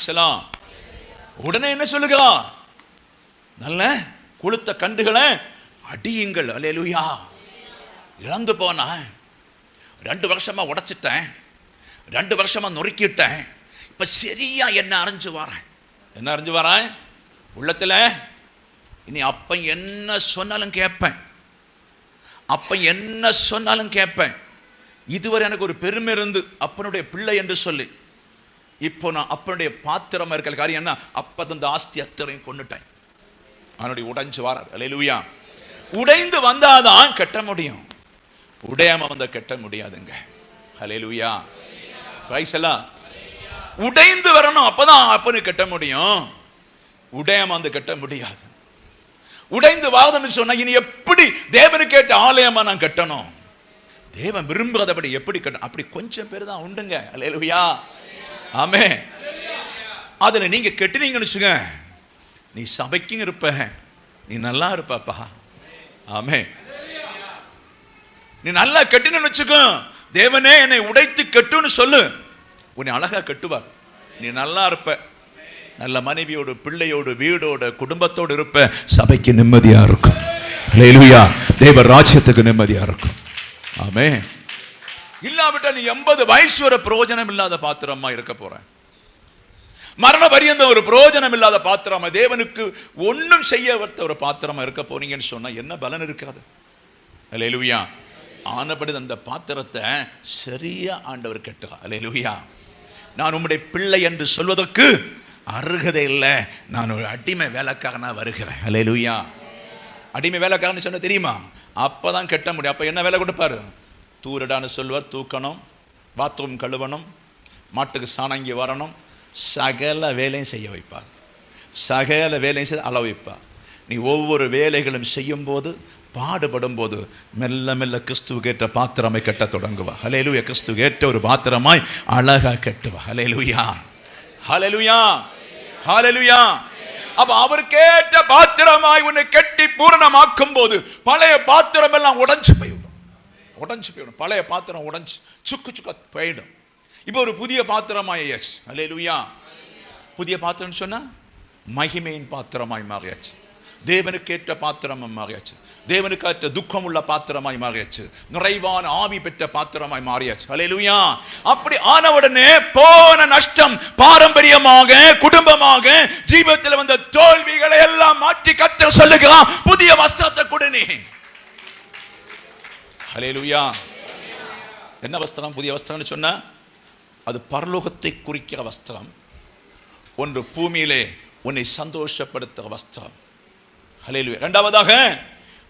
பிரைசலாம். உடனே என்ன சொல்லுகிறார்? நல்ல கொளுத்த கன்றுகளை அடியுங்கள். அல்லேலூயா. இழந்து போன 2 வருஷமா உடைச்சிட்டேன், 2 வருஷமா நொறுக்கிட்டேன், இப்ப சரியா என்ன அறிஞ்சு வரேன். என்ன அறிஞ்சு வரேன்? உள்ளத்துல இனி அப்ப என்ன சொன்னாலும் கேட்பேன், அப்ப என்ன சொன்னாலும் கேட்பேன். இதுவரை எனக்கு ஒரு பெருமை இருந்து அப்பனுடைய பிள்ளை என்று சொல்லி, இப்போ நான் அப்பனுடைய பாத்திரமா இருக்கிற காரியம் என்ன? அப்ப தந்த ஆஸ்தி அத்தரையும் கொண்டுட்டேன். அவனுடைய உடைஞ்சு வாரார். அல்லேலூயா. உடைந்து வந்தாதான் கட்ட முடியும், உடையாம வந்தா கட்ட முடியாதுங்க. அல்லேலூயா. பிரைஸ்லாம். உடைந்து வரணும், அப்பதான் அப்பனுக்கு கட்ட முடியும். உடையாம வந்து கட்ட முடியாது. உடைந்து வாதன்னு சொன்னா இனி எப்படி தேவனுக்கு ஏற்ற ஆலயமா நான் கட்டணும்? தேவன் விரும்புறதபடி எப்படி கட்டணும்? அப்படி கொஞ்சம் பேர் தான் உண்டுங்க. அல்லேலூயா. ஆமே. அதுல நீங்க கட்டினீங்கன்னு வச்சுங்க, நீ சபைக்கும் இருப்ப, நீ நல்லா இருப்பப்பா. ஆமே. நீ நல்லா கட்டினு வச்சுக்கோ, தேவனே என்னை உடைத்து கட்டுன்னு சொல்லு, உன்னை அழகா கட்டுவார். நீ நல்லா இருப்ப, நல்ல மனைவியோடு, பிள்ளையோடு, வீடோட, குடும்பத்தோடு இருப்ப, சபைக்கு நிம்மதியா இருக்கும். அல்லேலூயா. தேவ ராஜ்யத்துக்கு நிம்மதியா இருக்கும். ஆமே. இல்லாவிட்டா நீ 80 வயசு வரை பிரயோஜனம் இல்லாத பாத்திரமா இருக்க போற. மரண பரியந்த ஒரு பிரயோஜனம் இல்லாத பாத்திரமா, தேவனுக்கு ஒன்னும் செய்ய ஒரு பாத்திரமா இருக்க போறீங்கன்னு சொன்னா என்ன பலன் இருக்காது. அல்லேலூயா. ஆனபடி அந்த பாத்திரத்தை சரியா ஆண்டவர் கட்டுறா. அல்லேலூயா. நான் உம்முடைய பிள்ளை என்று சொல்வதற்கு அருகதை இல்லை, நான் ஒரு அடிமை வேலைக்காரனா வருகிறேன். அல்லேலூயா. அடிமை வேலைக்காரன்னு சொன்ன தெரியுமா? அப்பதான் கட்ட முடியும். அப்ப என்ன வேலை கொடுப்பாரு? தூரடான்னு சொல்வார், தூக்கணும், பாத்ரூம் கழுவணும், மாட்டுக்கு சாணங்கி வரணும், சகல வேலையும் செய்ய வைப்பார். சகல வேலையும் செய்ய அள வைப்பார். நீ ஒவ்வொரு வேலைகளும் செய்யும் போது, பாடுபடும் போது மெல்ல மெல்ல கிறிஸ்துவுக்கு ஏற்ற பாத்திரமாய் கட்ட தொடங்குவா. ஹல்லேலூயா. கிறிஸ்துவுக்கு ஏற்ற ஒரு பாத்திரமாய் அழகா கட்டுவா. ஹல்லேலூயா. ஹல்லேலூயா. ஹல்லேலூயா. அப்ப அவருக்கேற்ற பாத்திரமாய் உன்னை கட்டி பூரணமாக்கும் போது பழைய பாத்திரம் எல்லாம் உடைஞ்சு போயிடும். உடைஞ்சு போயிடும். பழைய பாத்திரம் உடைஞ்சு சுக்கு சுக்க போயிடும். இப்போ ஒரு புதிய பாத்திரமாய். எஸ். அல்லேலூயா. புதிய பாத்திரம் சொன்னா மகிமையின் பாத்திரமாய் மாறியாச்சு, தேவனுக்கு ஏற்ற பாத்திரமாய் மாறியாச்சு, தேவனுக்கு ஏற்ற துக்கம் உள்ள பாத்திரமாய் மாறியாச்சு, நிறைவான ஆவி பெற்ற பாத்திரமாய் மாறியாச்சு. அல்லேலூயா. அப்படி ஆனவுடனே போன நஷ்டம், பாரம்பரியமாக, குடும்பமாக, ஜீவிதத்தில் வந்த தோல்விகளை எல்லாம் மாற்றி கர்த்தர் சொல்லுகிறான், புதிய வஸ்திரத்தை கொடு நீ. அல்லேலூயா. என்ன வஸ்திரம்? புதிய வஸ்திரம்னு சொன்னா அது பரலோகத்தை குறிக்கிற வஸ்திரம். ஒன்று பூமியிலே உன்னை சந்தோஷப்படுத்துகிற வஸ்திரம். அல்லேலூயா. இரண்டாவதாக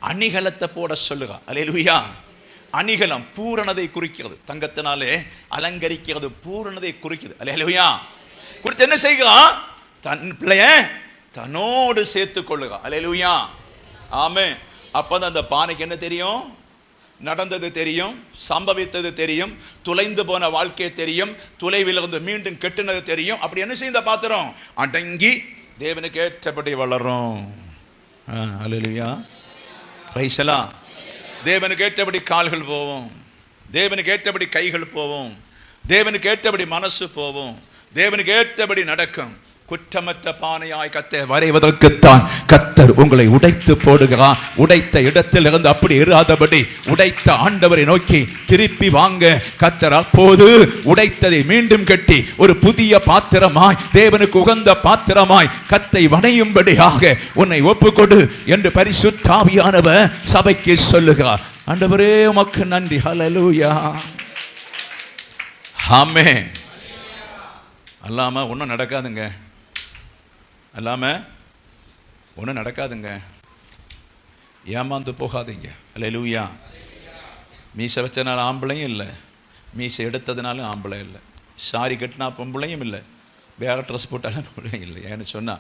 அணிகலத்தை போட சொல்லுங்க. அல்லேலூயா. அணிகலம் பூரணதை குறிக்கிறது. தங்கத்தினாலே அலங்கரிக்கிறது, பூரணதை குறிக்கிறது. அல்லேலூயா. குறித்து என்ன செய்கிறான்? தன் பிள்ளைய தன்னோடு சேர்த்துக் கொள்ளுக. அல்லேலூயா. ஆமே. அப்பதான் அந்த பானைக்கு என்ன தெரியும்? நடந்தது தெரியும், சம்பவித்தது தெரியும், துளைந்து போன வாழ்க்கை தெரியும், துளைவிலிருந்து மீண்டும் கெட்டுனது தெரியும். அப்படி என்ன செய்ய பாத்திரம் அடங்கி தேவனுக்கு ஏற்றபடி வளரும். அல்லேலூயா. பிரைஸ்லாம். தேவனுக்கு ஏற்றபடி கால்கள் போவோம், தேவனுக்கு ஏற்றபடி கைகள் போவோம், தேவனுக்கு ஏற்றபடி மனசு போவோம், தேவனுக்கு ஏற்றபடி நடக்கும். குற்றமற்ற பானையாய் கர்த்தர் வரைவதற்குத்தான் கர்த்தர் உங்களை உடைத்து போடுகிறார். உடைத்த இடத்தில் இருந்து அப்படி இராதபடி உடைத்த ஆண்டவரை நோக்கி திருப்பி வாங்க. கர்த்தர் அப்போது உடைத்ததை மீண்டும் கட்டி ஒரு புதிய பாத்திரமாய், தேவனுக்கு உகந்த பாத்திரமாய் கர்த்தரை வணையும்படியாக உன்னை ஒப்புக்கொடு என்று பரிசுத்த ஆவியானவர் சபைக்கு சொல்லுகிறார். ஆண்டவரே உமக்கு நன்றி. ஹல்லேலூயா. ஆமென். அல்லாம ஒன்றும் நடக்காதுங்க. அல்லாம ஒன்றும் நடக்காதுங்க. ஏமாந்து போகாதீங்க. அல்லேலூயா. மீசை வச்சனால ஆம்பளையும் இல்லை, மீசை எடுத்ததுனாலும் ஆம்பளை இல்லை, சாரி கட்டினா பொம்பளையும் இல்லை, வேற ட்ரெஸ் போட்டாலும் பொம்பளையும் இல்லை. ஏன்னு சொன்னா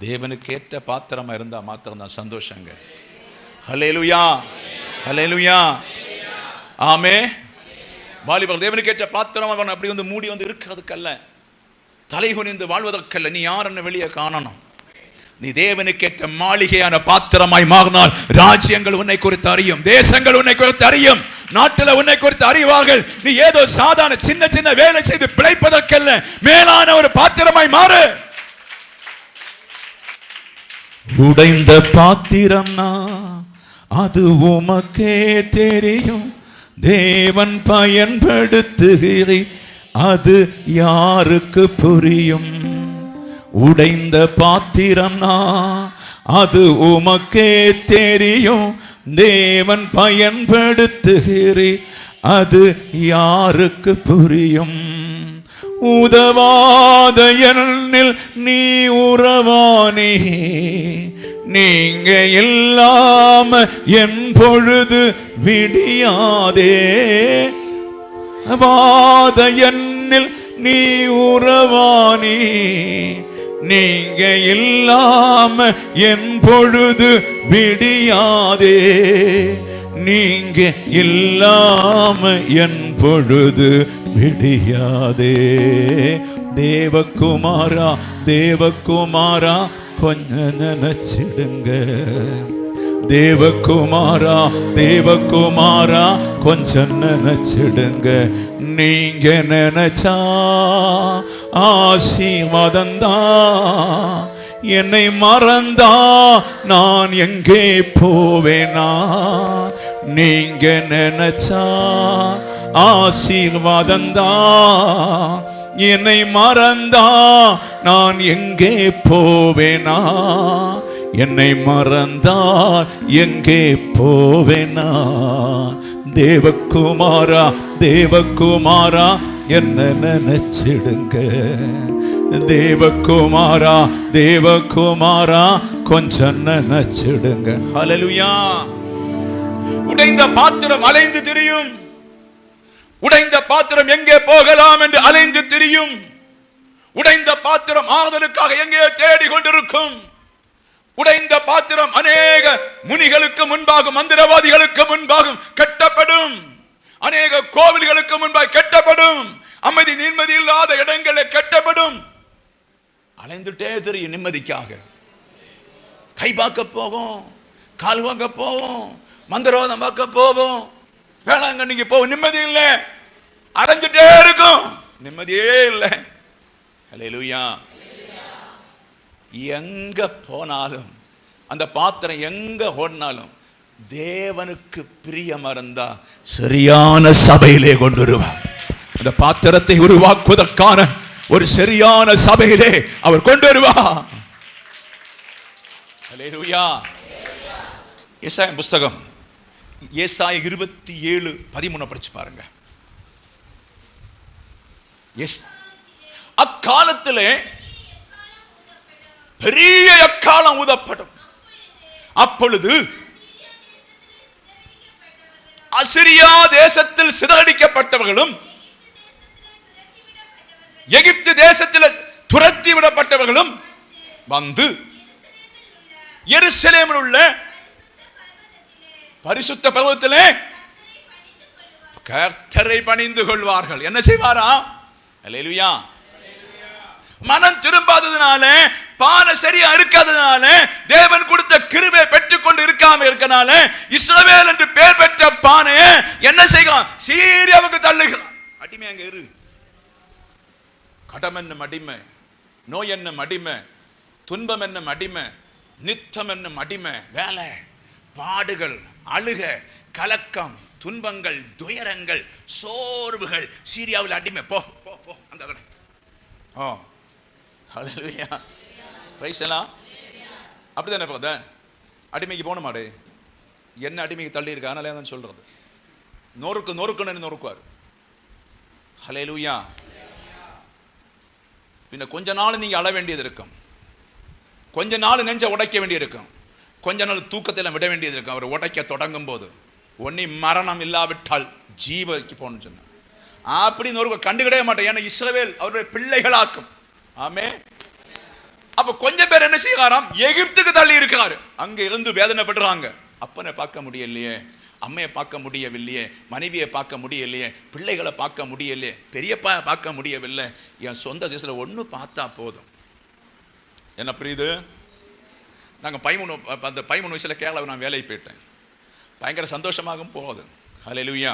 தேவனுக்கேற்ற பாத்திரமா இருந்தா மாத்திரம்தான் சந்தோஷங்க. ஹல்லேலூயா. ஹல்லேலூயா. ஆமே. வாலிபர் தேவனுக்கேற்ற பாத்திரமா அப்படி வந்து மூடி வந்து இருக்கிறதுக்கல்ல, தலை குனிந்து வாழ்வதற்கல்ல. நீ யாருன்னு வெளியே காணணும். நீ தேவனுக்கேற்ற மாளிகையான பாத்திரமாய் மாறினால் ராஜ்யங்கள் உன்னை குறித்து அறியும், தேசங்கள் உன்னை குறித்து அறியும், நாட்டில் உன்னை குறித்து அறிவார்கள். நீ ஏதோ சாதாரண சின்ன சின்ன வேலை செய்து பிழைப்பதற்கல்ல, மேலான ஒரு பாத்திரமாய் மாறு. உடைந்த பாத்திரம்னா அது உமக்கே தெரியும். தேவன் பயன்படுத்துகிறீர், அது யாருக்கு புரியும்? உடைந்த பாத்திரம்னா அது உமக்கே தெரியும். தேவன் பயன்படுத்துகிறீர், அது யாருக்கு புரியும்? உதவாத என்னில் நீ உறவானே, நீங்க இல்லாம என் பொழுது விடியாதே. வாத என்னில் நீ உறவானே, நீங்க இல்லாம என் பொழுது விடியாதே. நீங்க இல்லாம என் பொழுது விடியாதே. தேவகுமாரா தேவகுமாரா கொஞ்சம் நினைச்சிடுங்க. தேவகுமாரா தேவகுமாரா கொஞ்சம் நினைச்சிடுங்க. நீங்க நினைச்சா ஆசீர்வாதந்தா. என்னை மறந்தா நான் எங்கே போவேனா? நீங்க நினைச்சா ஆசீர்வாதந்தா. என்னை மறந்தா நான் எங்கே போவேனா? என்னை மறந்தால் எங்கே போவேனா? தேவகுமாரா தேவகுமாரா என்ன நினைச்சிடுங்க. தேவகுமாரா தேவகுமாரா கொஞ்சம் நினைச்சிடுங்க. ஹல்லேலூயா. உடைந்த பாத்திரம் அலைந்து திரியும். உடைந்த பாத்திரம் எங்கே போகலாம் என்று அலைந்து திரியும். உடைந்த பாத்திரம் ஆதலுக்காக எங்கே தேடி கொண்டிருக்கும். உடைந்த பாத்திரம் அநேக முனிகளுக்கு முன்பாக, மந்திரவாதிகளுக்கு முன்பாக கட்டப்படும். அநேக கோவில்களுக்கு முன்பாக கட்டப்படும். அமைதி நிம்மதி இல்லாத இடங்களில் கட்டப்படும். அலைந்துட்டே தெரியும் நிம்மதிக்காக. கை பார்க்க போவோம், கால் வாங்க போவோம், மந்திரவாதம் பார்க்க போவோம், வேளாங்கண்ணிக்கு போவோம், நிம்மதி இல்லை. அலைஞ்சிட்டே இருக்கும், நிம்மதியே இல்லை. ஹல்லேலூயா. எங்க போனாலும் அந்த பாத்திரம் எங்க ஓடினாலும் தேவனுக்கு பிரியமா இருந்தா சரியான சபையிலே கொண்டு வருவார். அந்த பாத்திரத்தை உருவாக்குவதற்கான ஒரு சரியான சபையிலே அவர் கொண்டு வருவார். ஹல்லேலூயா. ஏசாயா புஸ்தகம் ஏசாயா 27:13 படிச்சு பாருங்க. அக்காலத்திலே பெரிய எக்காலம் ஊதப்படும். அப்பொழுது அசிரியா தேசத்தில் சிதறடிக்கப்பட்டவர்களும் எகிப்து தேசத்தில் துரத்தி விடப்பட்டவர்களும் வந்து எருசலேமில் உள்ள பரிசுத்த பர்வதத்திலே கர்த்தரை பணிந்து கொள்வார்கள். என்ன செய்வாரா? அல்லேலூயா. மனம் திரும்பாததுனால, பானை சரியா இருக்காததுனால, தேவன் கொடுத்த கிருபை பெற்றுக்கொண்டு இருக்காம இருக்கனால இஸ்ரவேல் என்று பெயர் பெற்ற பானையை என்ன செய்யலாம்? சீரியாவுக்கு தள்ளுகிறான். அடிமை அங்க இரு. கடம் என்னும் அடிமை, நோய் என்னும் அடிமை, துன்பம் என்னும் அடிமை, நித்தம் என்னும் அடிமை, வேலை, பாடுகள், அழுக, கலக்கம், துன்பங்கள், துயரங்கள், சோர்வுகள், சீரியாவில் அடிமை. போ போ போ அந்த கடை. ஓ ஹல்லேலூயா. பிரைஸ்லாம். அப்படிதானே போத அடிமைக்கு போன மாடு என்ன அடிமைக்கு தள்ளி இருக்கா? அதனால தான் சொல்றது. நொறுக்குன்னு நொறுக்குவார். ஹல்லேலூயா. பின்ன கொஞ்ச நாள் நீங்க அழ வேண்டியது இருக்கும், கொஞ்ச நாள் நெஞ்ச உடைக்க வேண்டியது இருக்கும், கொஞ்ச நாள் தூக்கத்தில் விட வேண்டியது இருக்கும். அவர் உடைக்க தொடங்கும் போது ஒன்னி மரணம் இல்லாவிட்டால் ஜீவக்கு போகணும்னு சொன்னார். அப்படி நொறுக்க கண்டுகிடவே மாட்டேன். ஏன்னா இஸ்ரவேல் அவருடைய பிள்ளைகளாக்கும். ஆமே. அப்ப கொஞ்சம் பேர் என்ன செய்யறாராம்? எகிப்துக்கு தள்ளி இருக்காரு. அங்க இருந்து வேதனைப்படுறாங்க. அப்பனை பார்க்க முடியலையே, அம்மையை பார்க்க முடியவில்லையே, மனைவியை பார்க்க முடியலையே, பிள்ளைகளை பார்க்க முடியலையே, பெரியப்பா பார்க்க முடியவில்லை, என் சொந்த தேசத்தில் ஒன்று பார்த்தா போதும். என்ன புரியுது? நாங்கள் 13 வயசில் கேரளாவை நான் வேலைக்கு போயிட்டேன். பயங்கர சந்தோஷமாகவும் போகுது. ஹல்லேலூயா.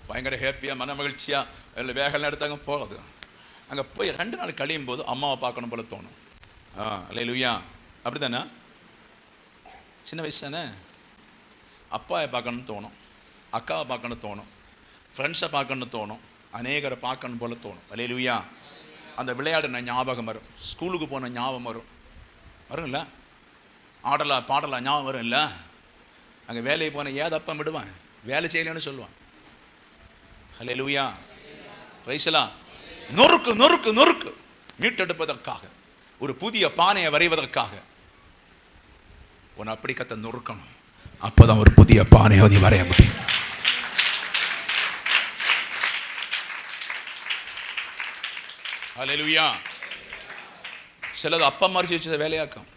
பயங்கர ஹேப்பியாக மன மகிழ்ச்சியாக இல்லை வேகலாம் எடுத்து அங்கே போகிறது. அங்கே போய் 2 நாள் கழியும் போது அம்மாவை பார்க்கணும் போல தோணும். ஹல்லேலூயா. அப்படி தானே? சின்ன வயசு தானே. அப்பாவை பார்க்கணும்னு தோணும், அக்காவை பார்க்கணும்னு தோணும், ஃப்ரெண்ட்ஸை பார்க்கணும்னு தோணும், அநேகரை பார்க்கணும் போல தோணும். ஹல்லேலூயா. அந்த விளையாடின ஞாபகம் வரும், ஸ்கூலுக்கு போன ஞாபகம் வரும் இல்லை, ஆடலாம் பாடலாம் ஞாபகம் வரும் இல்லை. அங்கே வேலைக்கு போன ஏதப்பம் விடுவான், வேலை செய்யலன்னு சொல்லுவான். ஹல்லேலூயா. பிரைஸ் எல்லாம். நொறுக்கு நொறுக்கு நொறுக்கு மீட்டெடுப்பதற்காக, ஒரு புதிய பானையை வரைவதற்காக உன்னை அப்படி கத்த நொறுக்கணும். அப்பதான் ஒரு புதிய பானையை நீ வரைய முடியும். ஹல்லேலூயா. சிலது அப்பா மாதிரி வச்சத வேலையாக்கும்,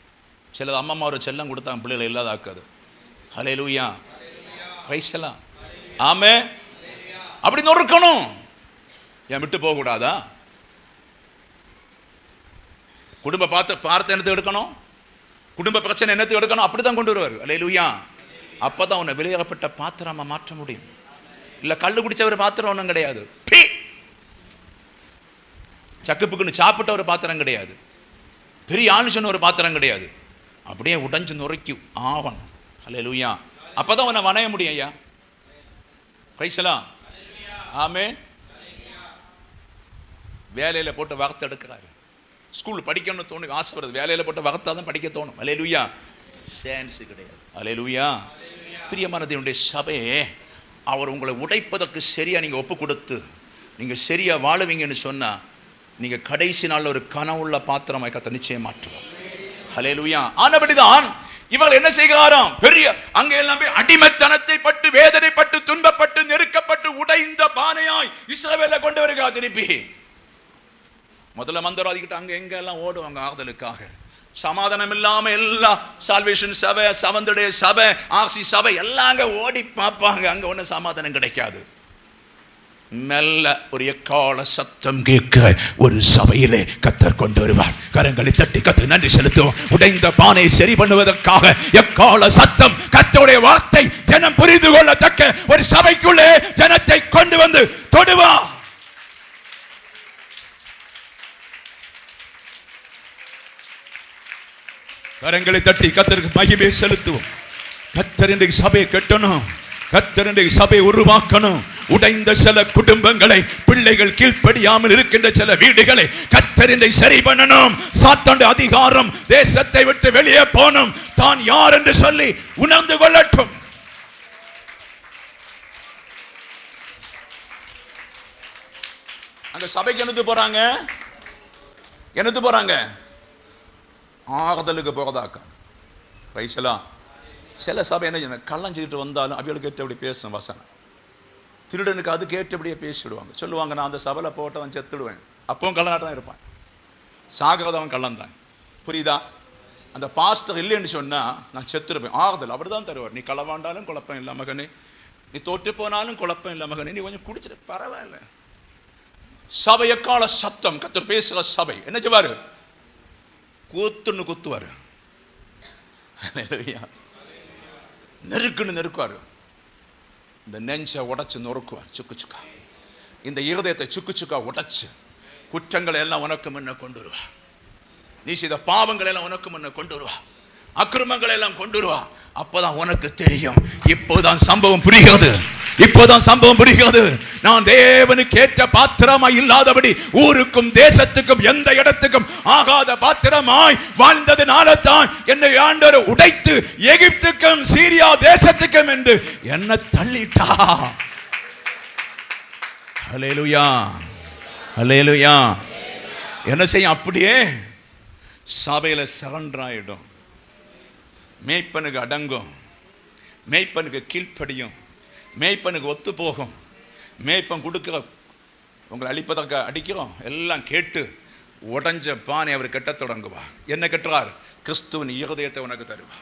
சிலது அம்மா மாதிரி செல்லம் கொடுத்தாங்க பிள்ளைகளை இல்லாதாக்காது. ஹல்லேலூயா. பிரைஸ் எல்லாம். ஆமென். அப்படி நொறுக்கணும். ஏன் விட்டு போக கூடாதா? குடும்ப பார்த்து என்னத்தை எடுக்கணும், குடும்ப பிரச்சனை என்னத்தை எடுக்கணும், அப்படித்தான் கொண்டு வருவார். ஹல்லேலூயா. அப்பதான் உன்னை விலையகப்பட்ட பாத்திரமா மாற்ற முடியும். இல்ல கள்ளு குடிச்சவர் பாத்திரம் ஒன்றும் கிடையாது, சக்குப்புக்குன்னு சாப்பிட்ட ஒரு பாத்திரம் கிடையாது, பெரிய ஆளு சொன்ன ஒரு பாத்திரம் கிடையாது. அப்படியே உடைஞ்சு நுரைக்கு ஆவணும். ஹல்லேலூயா. அப்பதான் உன்னை வணைய முடியும். ஐயா பிரைஸ் எல்லாம். ஆமென். வேலையில் போட்டு வகத்தை எடுக்கிறாரு. ஸ்கூல் படிக்கணும்னு தோணும், ஆசை வருது, வேலையில் போட்டு வகத்தா தான் படிக்க தோணும். ஹல்லேலூயா. சான்ஸ் கிடையாது. ஹல்லேலூயா. பிரியமான தேவனுடைய சபையே, அவர் உங்களை உடைப்பதற்கு சரியா நீங்கள் ஒப்பு கொடுத்து நீங்கள் சரியா வாழுவீங்கன்னு சொன்னா நீங்கள் கடைசி நாளில் ஒரு கனவுள்ள பாத்திரமாய் கர்த்தர் நிச்சயம் மாற்றுவார். ஹல்லேலூயா. ஆனபடிதான் இவர்கள் என்ன செய்கிறாராம், பெரிய அங்கே எல்லாம் அடிமைத்தனத்தை பட்டு வேதனைப்பட்டு துன்பப்பட்டு நெருக்கப்பட்டு உடைந்த பானையாய் இஸ்ரவேலை கொண்டு வருகிறார். திருப்பி முதல்ல மந்திரவாதிக்கிட்ட அங்க எங்க எல்லாம் ஓடுவாங்க ஆறுதலுக்காக. சமாதானம் இல்லாம எல்லா சால்வேஷன் சபை, செவன்த் டே சபை, ஆர்சி சபை எல்லாம் அங்க ஓடி பார்ப்பாங்க. அங்க ஒன்றும் சமாதானம் கிடைக்காது. மெல்ல ஒரு எக்கால சத்தம் கேட்க ஒரு சபையிலே கர்த்தர் கொண்டு வருவார். கரங்களை தட்டி கர்த்தர் நன்றி செலுத்துவோம். உடைந்த பானை சரி பண்ணுவதற்காக எக்கால சத்தம், கர்த்தருடைய வார்த்தை ஜனம் புரிந்து கொள்ளத்தக்க ஒரு சபைக்குள்ளே ஜனத்தை கொண்டு வந்து தொடுவார். கரங்களை தட்டி கர்த்தருக்கு மகிமை செலுத்துவோம். கர்த்தர் இன்றைக்கு சபையை கட்டணும், கர்த்தர் இன்றைக்கு சபையை உருவாக்கணும். உடைந்த சில குடும்பங்களை, பிள்ளைகள் கீழ்ப்படியாமல் இருக்கின்ற சில வீடுகளை கர்த்தர் இன்றைக்கு சரி பண்ணணும். சாத்தானுடைய அதிகாரம் தேசத்தை விட்டு வெளியே போகணும். தான் யார் என்று சொல்லி உணர்ந்து கொள்ளட்டும். அங்க சபைக்கு என்னது போறாங்க, என்னது போறாங்க, ஆறுதலுக்கு போறதாக்க. பைசலா. சில சபை என்ன கள்ளம் செய்துட்டு வந்தாலும் அவளுக்கு ஏற்றபடி பேசும் வசனம். திருடனுக்கு அதுக்கு ஏற்றபடியே பேசிவிடுவாங்க. சொல்லுவாங்க, நான் அந்த சபையில் போட்டவன் செத்துடுவேன். அப்பவும் கள்ளனாட்டம் தான் இருப்பான், சாகிறதவன் கள்ளம் தான். புரியுதா? அந்த பாஸ்டர் இல்லைன்னு சொன்னா நான் செத்துருப்பேன். ஆறுதல் அவர் தான் தருவார். நீ களவாண்டாலும் குழப்பம் இல்லை மகனே, நீ தோற்று போனாலும் குழப்பம் இல்லை மகனே, நீ கொஞ்சம் குடிச்சிட்டு பரவாயில்ல. சபை எக்கால சத்தம், கர்த்தர் பேசுகிற சபை என்ன செய்வாரு, கூத்துன்னு குத்துவாரு. நெருக்குன்னு நெருக்குவாரு. இந்த நெஞ்சை உடைச்சு நொறுக்குவார் சுக்கு சுக்கா. இந்த இருதயத்தை சுக்கு சுக்கா உடைச்சு குற்றங்களை எல்லாம் உனக்கு முன்ன கொண்டு வருவா. நீ செய்த பாவங்களை எல்லாம் உனக்கு முன்ன கொண்டு வருவா, அக்கிரமங்களை எல்லாம் கொண்டு வருவா. அப்பதான் உனக்கு தெரியும். இப்போதான் சம்பவம் புரிகிறது, இப்போதான் சம்பவம் புரிகிறது. நான் தேவனுக்கு ஏற்ற பாத்திரமாய் இல்லாதபடி ஊருக்கும் தேசத்துக்கும் எந்த இடத்துக்கும் ஆகாத பாத்திரமாய் வாழ்ந்ததுனால தான் என்னை ஆண்டவர் உடைத்து எகிப்துக்கும் சீரியா தேசத்துக்கும் என்று என்ன தள்ளிட்டா. ஹல்லேலூயா, ஹல்லேலூயா. என்ன செய்யும், அப்படியே சபையில சரண்டர் ஆயிடும். மேய்ப்பனுக்கு அடங்கும், மேய்ப்பனுக்கு கீழ்ப்படியும், மேய்ப்பனுக்கு ஒத்து போகும். மேய்ப்பன் கொடுக்கிற உங்களை அழிப்பதற்கு அடிக்கிறோம் எல்லாம் கேட்டு உடஞ்ச பானை அவர் கெட்ட தொடங்குவா. என்ன கெட்டுறார்? கிறிஸ்துவின் இருதயத்தை உனக்கு தருவா,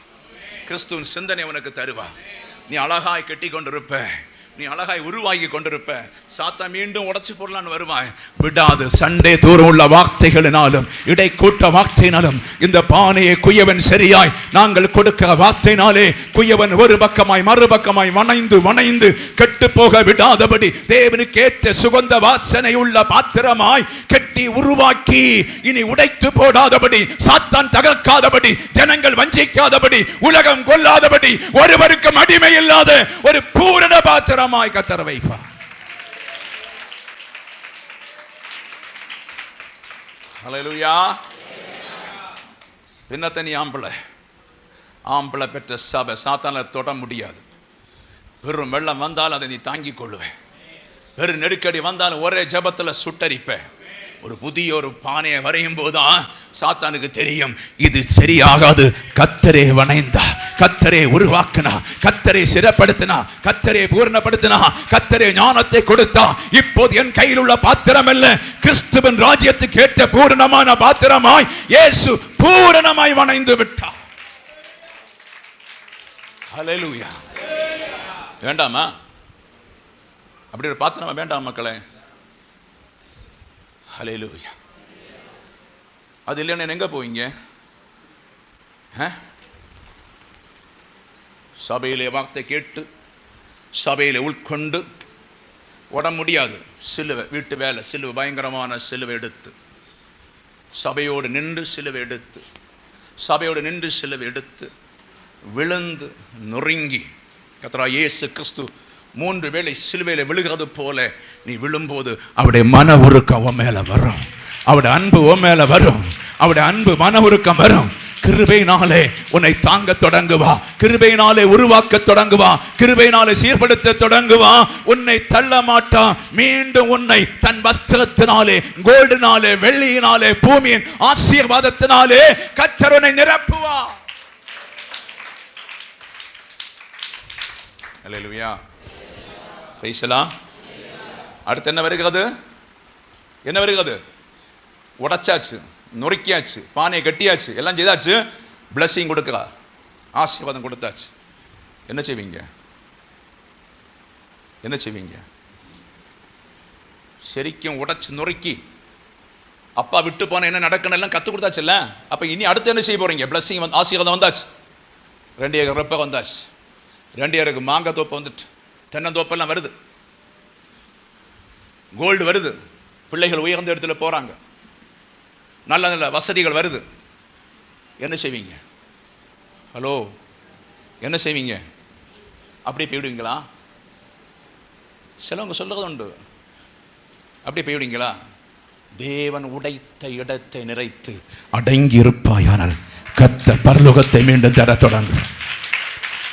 கிறிஸ்துவின் சிந்தனை உனக்கு தருவா. நீ அழகாய் கட்டி கொண்டிருப்ப. நீ அழகாய் உருவாகி கொண்டிருப்ப. சாத்தான் மீண்டும் உடைச்சு போடலான்னு வருவாய். விடாது. சண்டே தூரம் உள்ள வார்த்தைகளினாலும் இடை கூட்ட வார்த்தையினாலும் இந்த பானையை குயவன் சரியாய் நாங்கள் கொடுக்க வார்த்தையினாலே குயவன் ஒரு பக்கமாய் மறுபக்கமாய் வணைந்து கெட்டு போக விடாதபடி தேவனுக்கு ஏற்ற சுகந்த வாசனை உள்ள பாத்திரமாய் கெட்டி உருவாக்கி இனி உடைத்து போடாதபடி, சாத்தான் தகர்க்காதபடி, ஜனங்கள் வஞ்சிக்காதபடி, உலகம் கொல்லாதபடி, ஒருவருக்கும் அடிமை இல்லாத ஒரு பூரண பாத்திரமாய் கர்த்தர் வைப்பார். ஹல்லேலூயா. என்னத்த நீ ஆம்பளை பெற்ற சபை சாத்தான தொட முடியாது. வெறும் வெள்ளம் வந்தாலும் அதை நீ தாங்கிக் கொள்ளுவே. வெறும் நெருக்கடி வந்தாலும் ஒரே ஜபத்தில் சுட்டரிப்ப. ஒரு புதிய ஒரு பானையை வரையும் போதுதான் சாத்தானுக்கு தெரியும் இது சரியாகாது. கர்த்தரே வணைந்தா, கர்த்தரே உருவாக்கினா, கர்த்தரே சிறப்படுத்தினா, கர்த்தரே பூர்ணப்படுத்தினா, கர்த்தரே ஞானத்தை கொடுத்தா. இப்போது என் கையில் உள்ள பாத்திரம் அல்ல, கிறிஸ்துவின் ராஜ்யத்துக்கு ஏற்ற பூரணமான பாத்திரமாய் இயேசு பூரணமாய் வணைந்து விட்டார். ஹல்லேலூயா. வேண்டாமா? அப்படி ஒரு பாத்திரமா வேண்டாம் மக்களே? ஹல்லேலூயா. அது இல்லைன்னு எங்க போவீங்க? சபையிலே வார்த்தை கேட்டு சபையிலே உட்கொண்டு உட முடியாது. சிலுவை வீட்டு வேலை, சிலுவை பயங்கரமான சிலுவை எடுத்து சபையோடு நின்று சிலுவை எடுத்து சபையோடு நின்று சிலுவை எடுத்து விழுந்து நொறுங்கி கர்த்தராகிய இயேசு கிறிஸ்து 3 வேளை சிலுவையில விழுகிறது போல நீ விழும்போது அவருடைய மன உருக்கம் உன் மேல வரும். அவருடைய அன்பு உன் மேல வரும். அவருடைய அன்பு மன உருக்கம் வரும். கிருபையினாலே உன்னை தாங்க தொடங்குவா. கிருபையினாலே உருவாக்க தொடங்குவா. கிருபையினாலே சீர்படுத்த தொடங்குவா. உன்னை தள்ள மாட்டா. மீண்டும் உன்னை தன் வஸ்திரத்தினாலே, கோல்டினாலே, வெள்ளியினாலே, பூமியின் ஆசீர்வாதத்தினாலே கர்த்தர் உன்னை நிரப்புவா. ஹல்லேலூயா. பேசலாம். அடுத்து என்ன வருகிறது? என்ன வருகிறது? உடைச்சாச்சு, நொறுக்கியாச்சு, பானையை கட்டியாச்சு, எல்லாம் செய்தாச்சு. பிளஸிங் கொடுக்கா, ஆசீர்வாதம் கொடுத்தாச்சு. என்ன செய்வீங்க? என்ன செய்வீங்க? சரிக்கும் உடைச்சு நொறுக்கி அப்பா விட்டு போன என்ன நடக்கணும் எல்லாம் கற்றுக் கொடுத்தாச்சுல்ல. அப்போ இனி அடுத்து என்ன செய்ய போறீங்க? பிளஸிங் வந்து ஆசீர்வாதம் வந்தாச்சு. 2 ஏக்கர் ரெப்ப வந்தாச்சு. 2 ஏக்கருக்கு மாங்காய் தோப்பு வந்துட்டு, தென்னந்தோப்பெல்லாம் வருது, கோல்டு வருது, பிள்ளைகள் உயர்ந்த இடத்துல போகிறாங்க, நல்ல நல்ல வசதிகள் வருது. என்ன செய்வீங்க? ஹலோ, என்ன செய்வீங்க? அப்படி போய்விடுவீங்களா? சிலவங்க சொல்லுறது உண்டு. அப்படி போய்விடுவீங்களா? தேவன் உடைத்த இடத்தை நிறைத்து அடங்கி இருப்பாயானால் கர்த்தர் பரலோகத்தை மீண்டும் தர தொடங்கும்.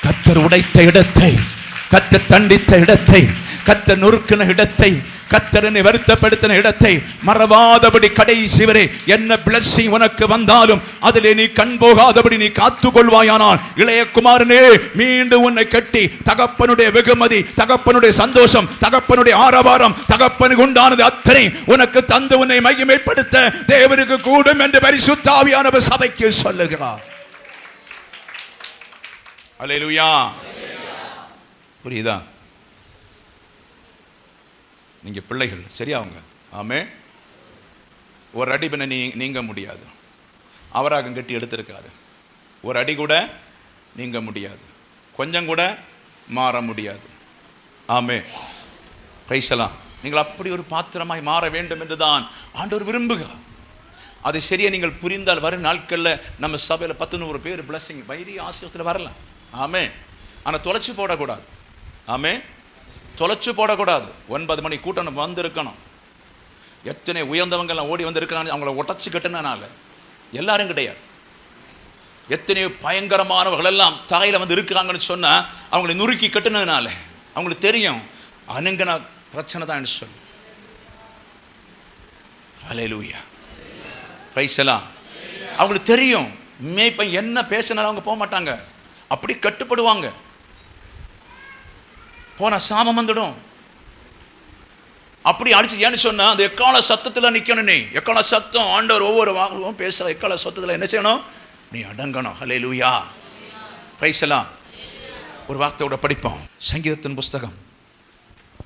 கர்த்தர் உடைத்த இடத்தை, கர்த்தர் தண்டித்த இடத்தை, கர்த்தர் நொறுக்கின இடத்தை, கர்த்தரனை வருத்தப்படுத்தின இடத்தை மறவாதபடி கடைசி வரை என்ன பிளஸிங் உனக்கு வந்தாலும் அதிலே நீ கண் போகாதபடி நீ காத்துக்கொள்வாயானால் இளைய குமாரனே மீண்டும் உன்னை கட்டி தகப்பனுடைய வெகுமதி, தகப்பனுடைய சந்தோஷம், தகப்பனுடைய ஆரவாரம், தகப்பனுக்கு உண்டானது அத்தனை உனக்கு தந்து உன்னை மகிமைப்படுத்த தேவனுக்கு கூடும் என்று பரிசுத்த ஆவியானவர் சபைக்கு சொல்லுகிறார். அல்லேலூயா. புரியுதா? நீங்க பிள்ளைகள் சரியாவுங்க. ஆமே. ஒரு அடி பின்ன நீங்க முடியாது. அவராக கட்டி எடுத்திருக்காரு. ஒரு அடி கூட நீங்க முடியாது. கொஞ்சம் கூட மாற முடியாது. ஆமே. கைசலாம். நீங்கள் அப்படி ஒரு பாத்திரமாய் மாற வேண்டும் என்றுதான் ஆண்டவர் விரும்புகிறார். அதை சரியா நீங்கள் புரிந்தால் வரும் நாட்களில் நம்ம சபையில் 10-100 பேர் பிளஸிங் வைரி ஆசிரியத்தில் வரலாம். ஆமே. ஆனால் தொலைச்சு போடக்கூடாது. ஆமே. தொலைச்சு போடக்கூடாது. 9 மணி கூட்டம் வந்திருக்கணும். எத்தனை உயர்ந்தவங்கெல்லாம் ஓடி வந்திருக்காங்க. அவங்கள உடச்சு கட்டுனால எல்லாரும் கிடையாது. எத்தனையோ பயங்கரமானவர்கள் எல்லாம் தாயில வந்து இருக்கிறாங்கன்னு சொன்னா அவங்களை நுறுக்கி கட்டுனதுனால அவங்களுக்கு தெரியும் அனுங்கன பிரச்சனை தான் சொல்லு. ஹல்லேலூயா. பிரைஸ்லாம். அவங்களுக்கு தெரியும் மேய்ப்ப என்ன பேசினாலும் அவங்க போக மாட்டாங்க. அப்படி கட்டுப்படுவாங்க. போன சாமம் வந்துடும். அப்படி அடிச்சு ஏன்னு சொன்னா அந்த எக்கால சத்தத்தில் நிக்கணும். நீ எக்கால சத்தம் ஆண்டவர் ஒவ்வொரு வாகவும் பேசுற எக்கால சத்தத்தில் என்ன செய்யணும்? நீ அடங்கணும். ஹல்லேலூயா. பிரைஸ்லாம். ஒரு வார்த்தையோட படிப்போம். சங்கீதத்தின் புஸ்தகம்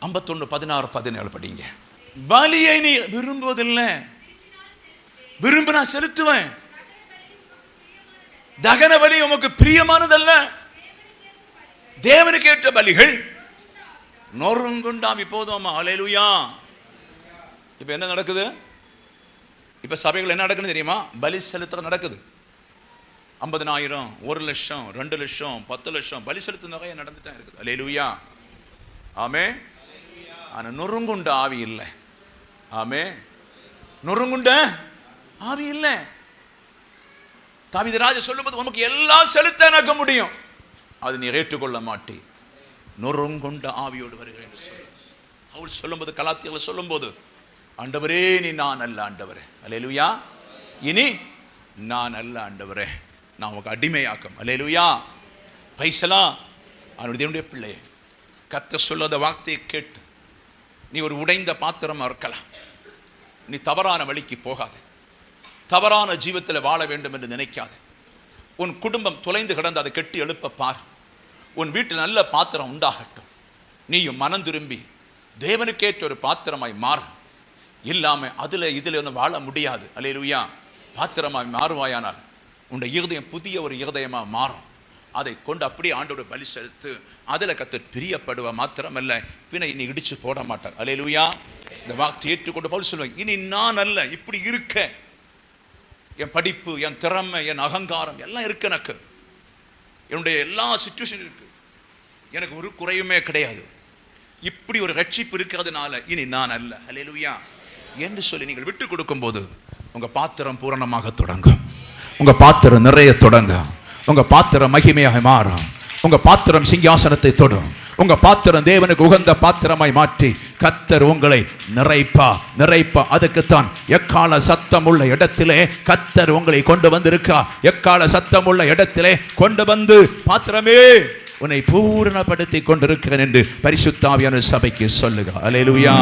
51, 16, 17 படிங்க. பலியை நீ விரும்புவதில்லை, விரும்பினா செலுத்துவேன். தகன பலி உமக்கு பிரியமானதல்ல. தேவனுக்கு ஏற்ற பலிகள் நொறுங்குண்டாம். இப்போதும் அல்லேலூயா. இப்ப என்ன நடக்குது? இப்ப சபைகள் என்ன நடக்குன்னு தெரியுமா? பலி செலுத்த நடக்குது. 50,000, 1,00,000, 2,00,000, 10,00,000 பலி செலுத்த நிறைய நடந்துட்டே இருக்குது. அல்லேலூயா. ஆமே. ஆனா நொறுங்குண்ட ஆவி இல்லை. ஆமே. நொறுங்குண்ட ஆவி இல்லை. தாவீது ராஜா சொல்லும்போது உனக்கு எல்லாம் செலுத்த எனக்கு முடியும், அது நீ ஏற்றுக்கொள்ள மாட்டே, நொறுங்குண்ட ஆவியோடு வருகிறேன் என்று சொல்லு. அவள் சொல்லும்போது, கலாத்தியர்கள் சொல்லும்போது, ஆண்டவரே நீ நான் அல்ல ஆண்டவரே, அல்லேலூயா, இனி நான் அல்ல ஆண்டவரே, நான் உனக்கு அடிமையாக்கும். அல்லேலூயா. பைசலா அவனுடைய தேவனுடைய பிள்ளையே, கர்த்தர் சொல்லாத வார்த்தையை கேட்டு நீ ஒரு உடைந்த பாத்திரமா இருக்கலாம். நீ தவறான வழிக்கு போகாது, தவறான ஜீவத்தில் வாழ வேண்டும் என்று நினைக்காது. உன் குடும்பம் தொலைந்து கிடந்து அதை கெட்டி எழுப்ப பார். உன் வீட்டில் நல்ல பாத்திரம் உண்டாகட்டும். நீயும் மனம் திரும்பி தேவனுக்கேற்ற ஒரு பாத்திரமாய் மாறு. இல்லாமல் அதில் இதில் ஒன்று வாழ முடியாது. அல்லேலூயா. பாத்திரமாய் மாறுவாயானால் உன்னுடைய இருதயம் புதிய ஒரு இருதயமாக மாறும். அதை கொண்டு அப்படியே ஆண்டோட பலி செலுத்து. அதில் கர்த்தர் பிரியப்படுவ மாத்திரமல்ல, பின்ன இனி இடிச்சு போட மாட்டார். அல்லேலூயா. இந்த வார்த்தை ஏற்றுக்கொண்டு பவுல் சொல்லுவாங்க, இனி நான் அல்ல, இப்படி இருக்க என் படிப்பு, என் திறமை, என் அகங்காரம் எல்லாம் இருக்கு, எனக்கு என்னுடைய எல்லா சிச்சுவேஷன் இருக்கு, எனக்கு ஒரு குறையுமே கிடையாது, இப்படி ஒரு ரட்சிப்பு இருக்கிறதுனால இனி நான் அல்ல. அல்லேலூயா என்று சொல்லி நீங்கள் விட்டு கொடுக்கும் போது உங்க பாத்திரம் பூரணமாக தொடங்கும், உங்க பாத்திரம் நிறைய தொடங்கும், உங்க பாத்திரம் மகிமையாக மாறும், உங்க பாத்திரம் சிங்காசனத்தை தொடும், உங்க பாத்திரம் தேவனுக்கு உகந்த பாத்திரமாய் மாற்றி கர்த்தர் உங்களை நிறைப்பா. அதுக்குத்தான் எக்கால சத்தம் உள்ள இடத்திலே கர்த்தர் உங்களை கொண்டு வந்திருக்கா. எக்கால சத்தம் உள்ள இடத்திலே கொண்டு வந்து, பாத்திரமே உன்னை பூரணப்படுத்தி கொண்டிருக்கிறேன் என்று பரிசுத்த ஆவியான சபைக்கு சொல்லுங்க. அல்லேலூயா.